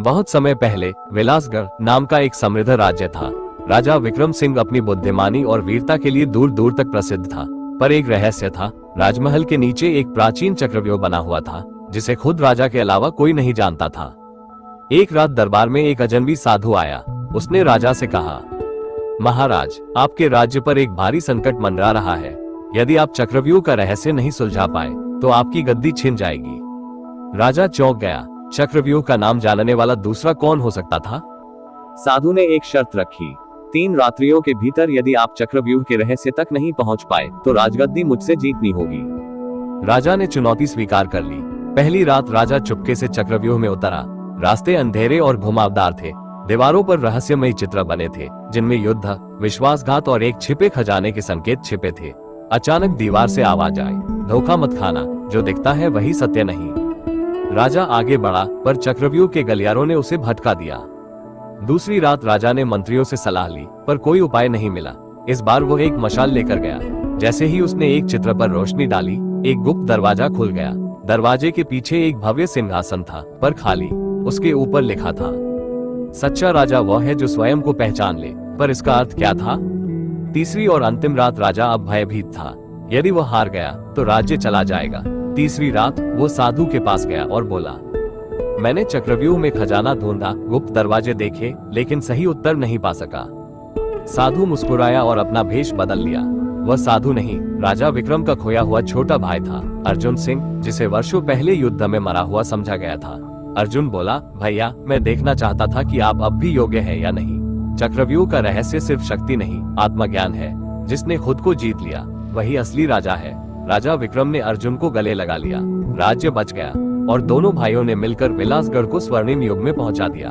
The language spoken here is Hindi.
बहुत समय पहले विलासगढ़ नाम का एक समृद्ध राज्य था। राजा विक्रम सिंह अपनी बुद्धिमानी और वीरता के लिए दूर दूर तक प्रसिद्ध था। पर एक रहस्य था। राजमहल के नीचे एक प्राचीन चक्रव्यूह बना हुआ था, जिसे खुद राजा के अलावा कोई नहीं जानता था। एक रात दरबार में एक अजनबी साधु आया। उसने राजा से कहा, महाराज, आपके राज्य पर एक भारी संकट मंडरा रहा है। यदि आप चक्रव्यूह का रहस्य नहीं सुलझा पाए तो आपकी गद्दी छिन जाएगी। राजा चौंक गया। चक्रव्यूह का नाम जानने वाला दूसरा कौन हो सकता था? साधु ने एक शर्त रखी, 3 रात्रियों के भीतर यदि आप चक्रव्यूह के रहस्य तक नहीं पहुंच पाए तो राजगद्दी मुझसे जीतनी होगी। राजा ने चुनौती स्वीकार कर ली। पहली रात राजा चुपके से चक्रव्यूह में उतरा। रास्ते अंधेरे और घुमावदार थे। दीवारों पर रहस्यमयी चित्र बने थे, जिनमें युद्ध, विश्वासघात और एक छिपे खजाने के संकेत छिपे थे। अचानक दीवार से आवाज आई, धोखा मत खाना, जो दिखता है वही सत्य नहीं। राजा आगे बढ़ा, पर चक्रव्यूह के गलियारों ने उसे भटका दिया। दूसरी रात राजा ने मंत्रियों से सलाह ली, पर कोई उपाय नहीं मिला। इस बार वो एक मशाल लेकर गया। जैसे ही उसने एक चित्र पर रोशनी डाली, एक गुप्त दरवाजा खुल गया। दरवाजे के पीछे एक भव्य सिंहासन था, पर खाली। उसके ऊपर लिखा था, सच्चा राजा वह है जो स्वयं को पहचान ले। पर इसका अर्थ क्या था? तीसरी और अंतिम रात राजा अब भयभीत था। यदि वह हार गया तो राज्य चला जाएगा। तीसरी रात वो साधु के पास गया और बोला, मैंने चक्रव्यूह में खजाना ढूंढा, गुप्त दरवाजे देखे, लेकिन सही उत्तर नहीं पा सका। साधु मुस्कुराया और अपना भेष बदल लिया। वह साधु नहीं, राजा विक्रम का खोया हुआ छोटा भाई था, अर्जुन सिंह, जिसे वर्षों पहले युद्ध में मरा हुआ समझा गया था। अर्जुन बोला, भैया, मैं देखना चाहता था कि आप अब भी योग्य है या नहीं। चक्रव्यूह का रहस्य सिर्फ शक्ति नहीं, आत्मज्ञान है। जिसने खुद को जीत लिया वही असली राजा है। राजा विक्रम ने अर्जुन को गले लगा लिया। राज्य बच गया और दोनों भाइयों ने मिलकर विलासगढ़ को स्वर्णिम युग में पहुंचा दिया।